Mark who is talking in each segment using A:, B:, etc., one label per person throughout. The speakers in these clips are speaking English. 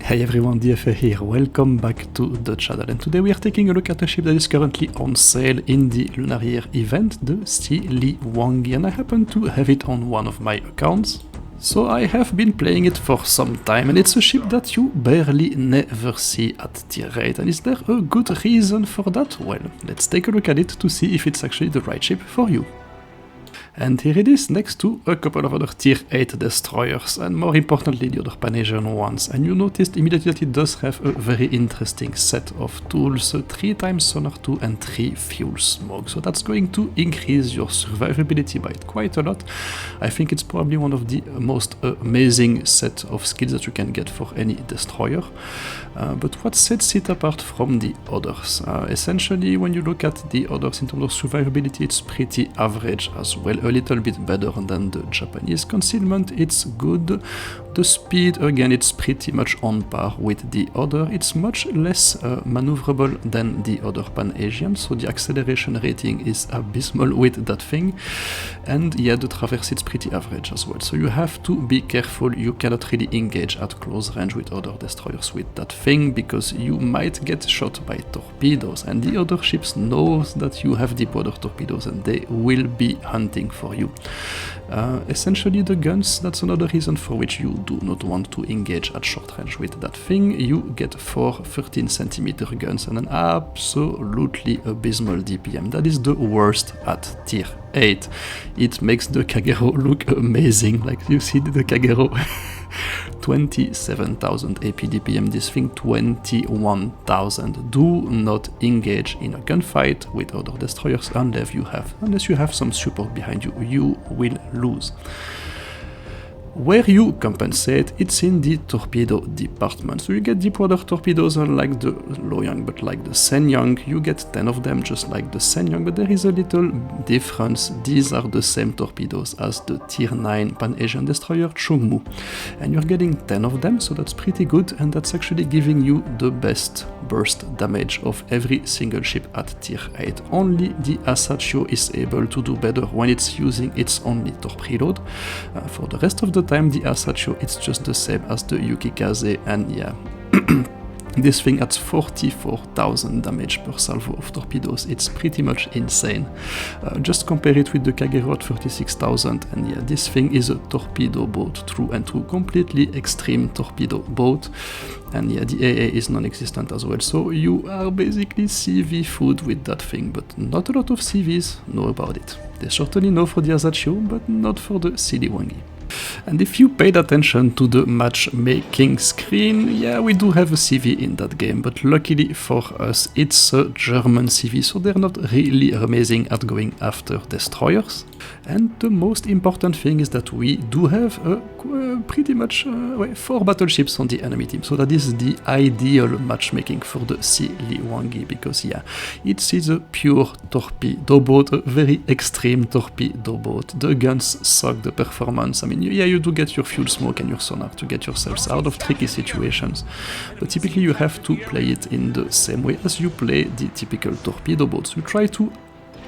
A: Hey everyone, DFA here, welcome back to the channel, and today we are taking a look at a ship that is currently on sale in the Lunar Year event, the Siliwangi, and I happen to have it on one of my accounts. So I have been playing it for some time, and it's a ship that you barely never see at tier 8, and is there a good reason for that? Well, let's take a look at it to see if it's actually the right ship for you. And here it is, next to a couple of other tier 8 destroyers, and more importantly the other Pan-Asian ones. And you noticed immediately that it does have a very interesting set of tools, 3 times sonar 2 and 3 fuel smoke. So that's going to increase your survivability by quite a lot. I think it's probably one of the most amazing set of skills that you can get for any destroyer. But what sets it apart from the others? Essentially, when you look at the others in terms of survivability, it's pretty average as well. A little bit better than the Japanese concealment, it's good. The speed, again, it's pretty much on par with the other. It's much less maneuverable than the other Pan-Asian, so the acceleration rating is abysmal with that thing. And yeah, the traverse, it's pretty average as well. So you have to be careful, you cannot really engage at close range with other destroyers with that thing, because you might get shot by torpedoes, and the other ships knows that you have deep water torpedoes and they will be hunting for you. Essentially the guns, that's another reason for which you do not want to engage at short range with that thing. You get 4 13cm guns and an absolutely abysmal DPM. That is the worst at tier 8. It makes the Kagero look amazing, like you see the Kagero. 27,000 AP DPM, this thing 21,000. Do not engage in a gunfight with other destroyers unless you have some support behind you. You will lose. Where you compensate, it's in the torpedo department. So you get deep water torpedoes unlike the Loyang, but like the Shenyang, you get 10 of them just like the Shenyang, but there is a little difference. These are the same torpedoes as the tier 9 Pan-Asian destroyer Chungmu. And you're getting 10 of them, so that's pretty good, and that's actually giving you the best burst damage of every single ship at tier 8. Only the Asachio is able to do better when it's using its only torpedo. For the rest of the time, the Asachio, it's just the same as the Yukikaze, and yeah, this thing at 44,000 damage per salvo of torpedoes, it's pretty much insane. Just compare it with the Kagero at 36,000, and yeah, this thing is a torpedo boat through and through, completely extreme torpedo boat. And yeah, the AA is non-existent as well, so you are basically CV food with that thing, but not a lot of CVs know about it. They certainly know for the Asachio, but not for the Siliwangi. And if you paid attention to the matchmaking screen, yeah, we do have a CV in that game, but luckily for us, it's a German CV, so they're not really amazing at going after destroyers. And the most important thing is that we do have pretty much 4 battleships on the enemy team, so that is the ideal matchmaking for the Siliwangi, because yeah, it is a pure torpedo boat, a very extreme torpedo boat. The guns suck, the performance, I mean, yeah, you do get your fuel smoke and your sonar to get yourselves out of tricky situations, but typically you have to play it in the same way as you play the typical torpedo boats. You try to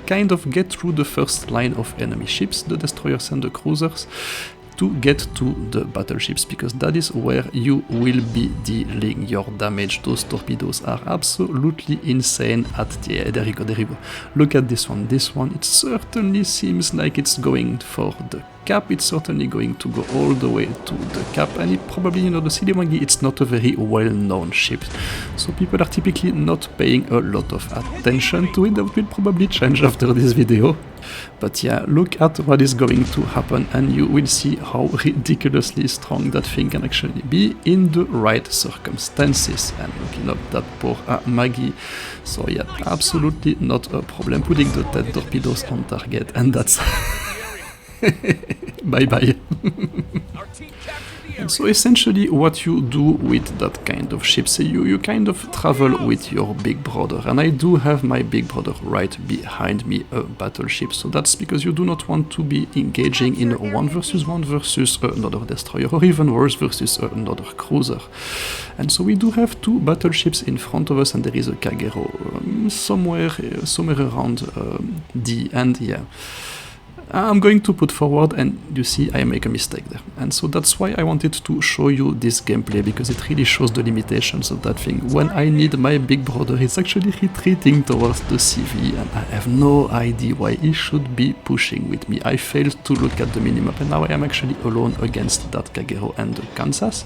A: kind of get through the first line of enemy ships, the destroyers and the cruisers, to get to the battleships, because that is where you will be dealing your damage. Those torpedoes are absolutely insane at the... Yeah, there you go. Look at this one. This one, it certainly seems like it's going for the cap. It's certainly going to go all the way to the cap, and it probably, you know, the Siliwangi, it's not a very well-known ship, so people are typically not paying a lot of attention to it. That will probably change after this video. But yeah, look at what is going to happen, and you will see how ridiculously strong that thing can actually be in the right circumstances. And looking up that poor Maggie, so yeah, absolutely not a problem. Putting the 10 torpedoes on target, and that's... Bye-bye. And so essentially what you do with that kind of ship, so you kind of travel with your big brother, and I do have my big brother right behind me, a battleship, so that's because you do not want to be engaging in a 1 versus 1 versus another destroyer, or even worse, versus another cruiser. And so we do have 2 battleships in front of us, and there is a Kagero somewhere around D, and yeah. I'm going to put forward, and you see I make a mistake there. And so that's why I wanted to show you this gameplay, because it really shows the limitations of that thing. When I need my big brother, he's actually retreating towards the CV, and I have no idea why he should be pushing with me. I failed to look at the minimap, and now I am actually alone against that Kagero and the Kansas.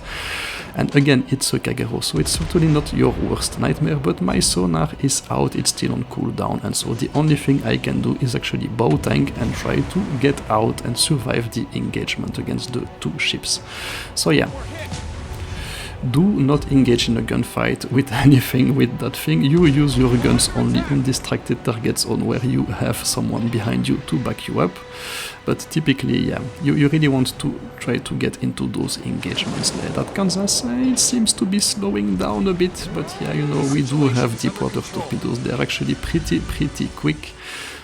A: And again, it's a Kagero, so it's certainly not your worst nightmare, but my sonar is out, it's still on cooldown, and so the only thing I can do is actually bow tank and try to get out and survive the engagement against the two ships. So yeah, do not engage in a gunfight with anything with that thing. You use your guns only on distracted targets on where you have someone behind you to back you up. But typically, yeah, you really want to try to get into those engagements there. That Kansas, it seems to be slowing down a bit, but yeah, you know, we do have deep water torpedoes. They're actually pretty quick.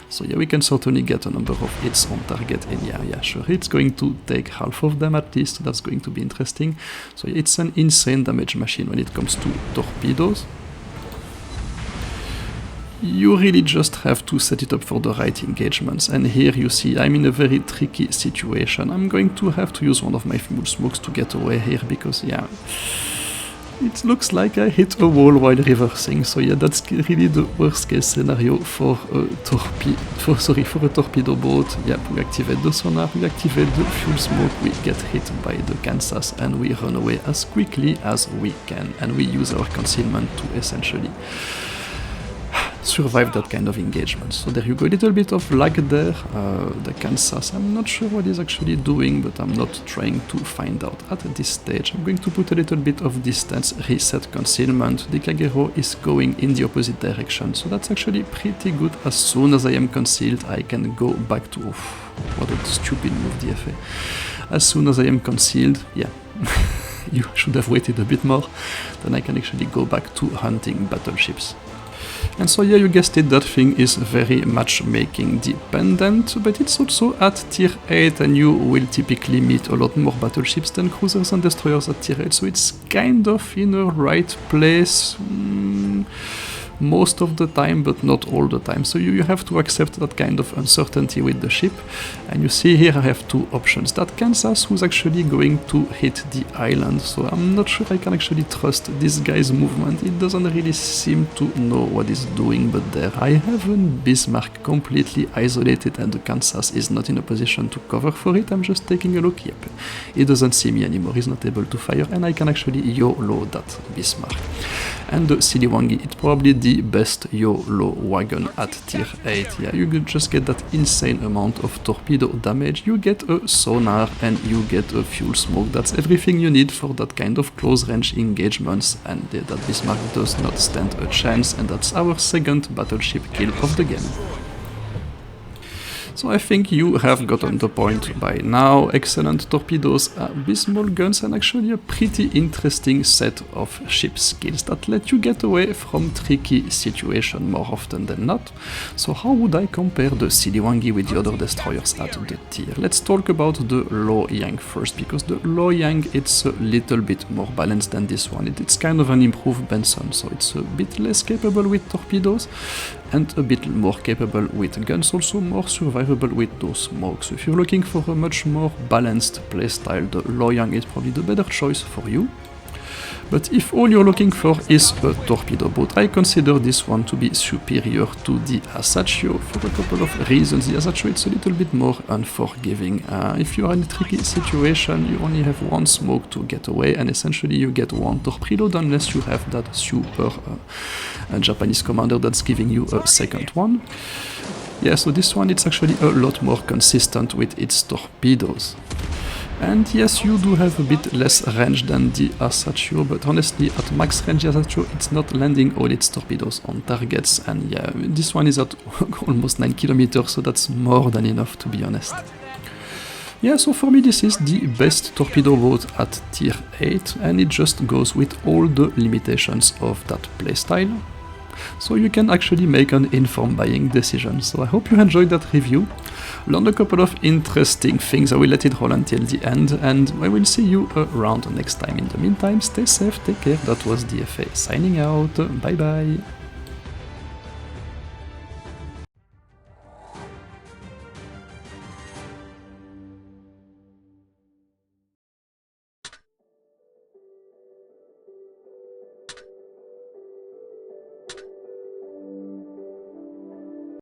A: So yeah, we can certainly get a number of hits on target, and yeah, sure, it's going to take half of them at least, so that's going to be interesting. So yeah, it's an insane damage machine when it comes to torpedoes. You really just have to set it up for the right engagements, and here you see I'm in a very tricky situation. I'm going to have to use one of my fuel smokes to get away here, because yeah, it looks like I hit a wall while reversing, so yeah, that's really the worst case scenario for a torpedo boat. Yeah, we activate the sonar, we activate the fuel smoke, we get hit by the Kansas, and we run away as quickly as we can, and we use our concealment to essentially survive that kind of engagement. So there you go, a little bit of lag there. The Kansas, I'm not sure what he's actually doing, but I'm not trying to find out at this stage. I'm going to put a little bit of distance, reset concealment. The Kagero is going in the opposite direction, so that's actually pretty good. As soon as I am concealed, I can go back to... what a stupid move, DFA. As soon as I am concealed, yeah, you should have waited a bit more, then I can actually go back to hunting battleships. And so yeah, you guessed it, that thing is very matchmaking dependent, but it's also at tier 8, and you will typically meet a lot more battleships than cruisers and destroyers at tier 8, so it's kind of in a right place most of the time, but not all the time. So you have to accept that kind of uncertainty with the ship. And you see here I have two options. That Kansas, who's actually going to hit the island, so I'm not sure I can actually trust this guy's movement. It doesn't really seem to know what he's doing, but there I have a Bismarck completely isolated, and the Kansas is not in a position to cover for it. I'm just taking a look. Yep, he doesn't see me anymore, he's not able to fire, and I can actually YOLO that Bismarck. And the Siliwangi, it's probably the best YOLO wagon at tier 8. Yeah, you could just get that insane amount of torpedo damage, you get a sonar, and you get a fuel smoke. That's everything you need for that kind of close range engagements, and that Bismarck does not stand a chance, and that's our second battleship kill of the game. So I think you have gotten the point by now. Excellent torpedoes, abysmal guns, and actually a pretty interesting set of ship skills that let you get away from tricky situations more often than not. So how would I compare the Siliwangi with the other destroyers at the tier? Let's talk about the Luoyang first, because the Luoyang, it's a little bit more balanced than this one. It's kind of an improved Benson, so it's a bit less capable with torpedoes and a bit more capable with guns, also more survivable with those smokes. So if you're looking for a much more balanced playstyle, the Luoyang is probably the better choice for you. But if all you're looking for is a torpedo boat, I consider this one to be superior to the Asaccio for a couple of reasons. The Asaccio, it's a little bit more unforgiving. If you're in a tricky situation, you only have one smoke to get away, and essentially you get one torpedo unless you have that super Japanese commander that's giving you a second one. Yeah, so this one, it's actually a lot more consistent with its torpedoes. And yes, you do have a bit less range than the Asaccio, but honestly, at max range Asaccio, it's not landing all its torpedoes on targets, and yeah, this one is at almost 9 kilometers, so that's more than enough, to be honest. Yeah, so for me this is the best torpedo boat at tier 8, and it just goes with all the limitations of that playstyle. So you can actually make an informed buying decision. So I hope you enjoyed that review. Learned a couple of interesting things. I will let it roll until the end, and I will see you around next time. In the meantime, stay safe, take care. That was DFA signing out. Bye bye.